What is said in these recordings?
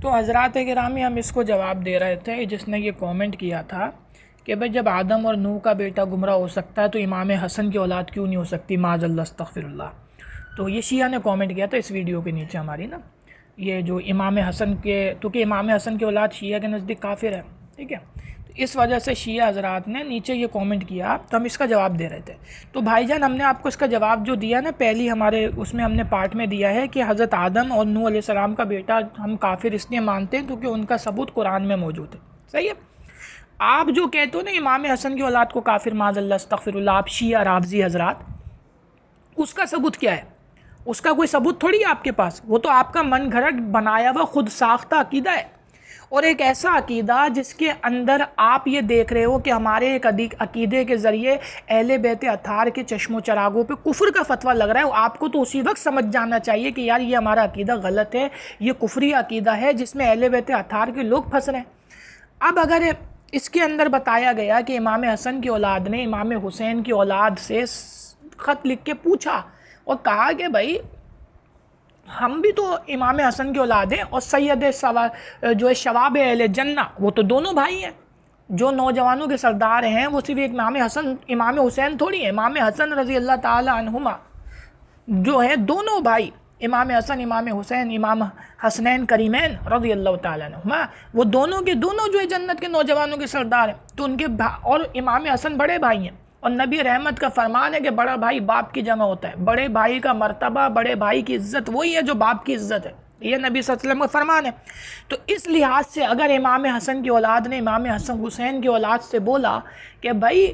تو حضرات گرامی ہم اس کو جواب دے رہے تھے جس نے یہ کومنٹ کیا تھا کہ بھئی جب آدم اور نوح کا بیٹا گمراہ ہو سکتا ہے تو امام حسن کی اولاد کیوں نہیں ہو سکتی؟ معاذ اللہ استغفر اللہ۔ تو یہ شیعہ نے کومنٹ کیا تھا اس ویڈیو کے نیچے ہماری نا، یہ جو امام حسن کے، تو کہ امام حسن کی اولاد شیعہ کے نزدیک کافر ہے، ٹھیک ہے، تو اس وجہ سے شیعہ حضرات نے نیچے یہ کومنٹ کیا، تو ہم اس کا جواب دے رہے تھے۔ تو بھائی جان ہم نے آپ کو اس کا جواب جو دیا نا پہلی ہمارے اس میں ہم نے پارٹ میں دیا ہے کہ حضرت آدم اور نوح علیہ السلام کا بیٹا ہم کافر اس لیے مانتے ہیں کیونکہ ان کا ثبوت قرآن میں موجود ہے، صحیح ہے۔ آپ جو کہتے ہو نا امام حسن کی اولاد کو کافر معاذ اللہ استغفر اللہ، آپ شیعہ رافضی حضرات، اس کا ثبوت کیا ہے؟ اس کا کوئی ثبوت تھوڑی ہے آپ کے پاس، وہ تو آپ کا من گھڑت بنایا ہوا خود ساختہ عقیدہ ہے، اور ایک ایسا عقیدہ جس کے اندر آپ یہ دیکھ رہے ہو کہ ہمارے ایک عقیدے کے ذریعے اہل بیت اطہار کے چشم و چراغوں پہ کفر کا فتویٰ لگ رہا ہے، آپ کو تو اسی وقت سمجھ جانا چاہیے کہ یار یہ ہمارا عقیدہ غلط ہے، یہ کفری عقیدہ ہے جس میں اہل بیت اطہار کے لوگ پھنس رہے ہیں۔ اب اگر اس کے اندر بتایا گیا کہ امام حسن کی اولاد نے امام حسین کی اولاد سے خط لکھ کے پوچھا اور کہا کہ بھائی ہم بھی تو امام حسن کی اولاد ہیں، اور سید جو ہے شباب اہل جنہ وہ تو دونوں بھائی ہیں، جو نوجوانوں کے سردار ہیں وہ صرف امام حسین تھوڑی ہیں، امام حسن رضی اللہ تعالی عنہما جو ہیں دونوں بھائی، امام حسن امام حسین امام حسنین کریمین رضی اللہ تعالیٰ عنہما، وہ دونوں کے دونوں جو ہے جنت کے نوجوانوں کے سردار ہیں، تو ان کے اور امام حسن بڑے بھائی ہیں، اور نبی رحمت کا فرمان ہے کہ بڑا بھائی باپ کی جگہ ہوتا ہے، بڑے بھائی کا مرتبہ، بڑے بھائی کی عزت وہی ہے جو باپ کی عزت ہے، یہ نبی صلی اللہ علیہ وسلم کا فرمان ہے۔ تو اس لحاظ سے اگر امام حسن کی اولاد نے امام حسن حسین کی اولاد سے بولا کہ بھائی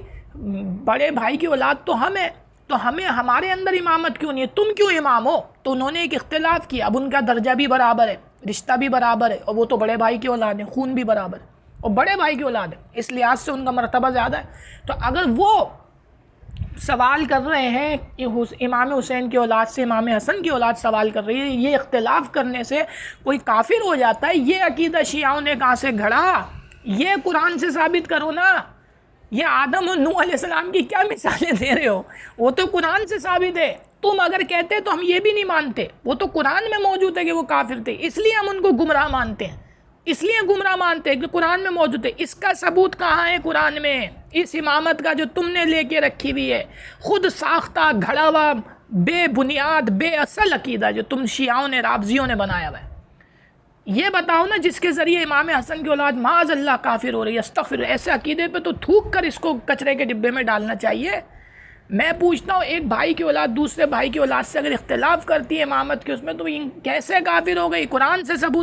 بڑے بھائی کی اولاد تو ہم ہیں، تو ہمارے اندر امامت کیوں نہیں ہے، تم کیوں امام ہو؟ تو انہوں نے ایک اختلاف کیا، اب ان کا درجہ بھی برابر ہے، رشتہ بھی برابر ہے، اور وہ تو بڑے بھائی کی اولاد ہے، خون بھی برابر ہے اور بڑے بھائی کی اولاد ہے، اس لحاظ سے ان کا مرتبہ زیادہ ہے۔ تو اگر وہ سوال کر رہے ہیں کہ امام حسین کی اولاد سے امام حسن کی اولاد سوال کر رہی ہے، یہ اختلاف کرنے سے کوئی کافر ہو جاتا ہے، یہ عقیدہ شیعوں نے کہاں سے گھڑا؟ یہ قرآن سے ثابت کرو نا، یہ آدم اور نوح علیہ السلام کی کیا مثالیں دے رہے ہو؟ وہ تو قرآن سے ثابت ہے، تم اگر کہتے تو ہم یہ بھی نہیں مانتے، وہ تو قرآن میں موجود ہے کہ وہ کافر تھے، اس لیے ہم ان کو گمراہ مانتے ہیں، کہ قرآن میں موجود ہے۔ اس کا ثبوت کہاں ہے قرآن میں؟ اس امامت کا جو تم نے لے کے رکھی ہوئی ہے، خود ساختہ گھڑا ہوا بے بنیاد بے اصل عقیدہ جو تم شیعوں نے رافضیوں نے بنایا ہوا ہے، یہ بتاؤ نا جس کے ذریعے امام حسن کی اولاد معاذ اللہ کافر ہو رہی ہے، استغفر، ایسے عقیدے پہ تو تھوک کر اس کو کچرے کے ڈبے میں ڈالنا چاہیے۔ میں پوچھتا ہوں ایک بھائی کی اولاد دوسرے بھائی کی اولاد سے اگر اختلاف کرتی ہے امامت کے اس میں، تو کیسے کافر ہو گئی؟ قرآن سے ثبوت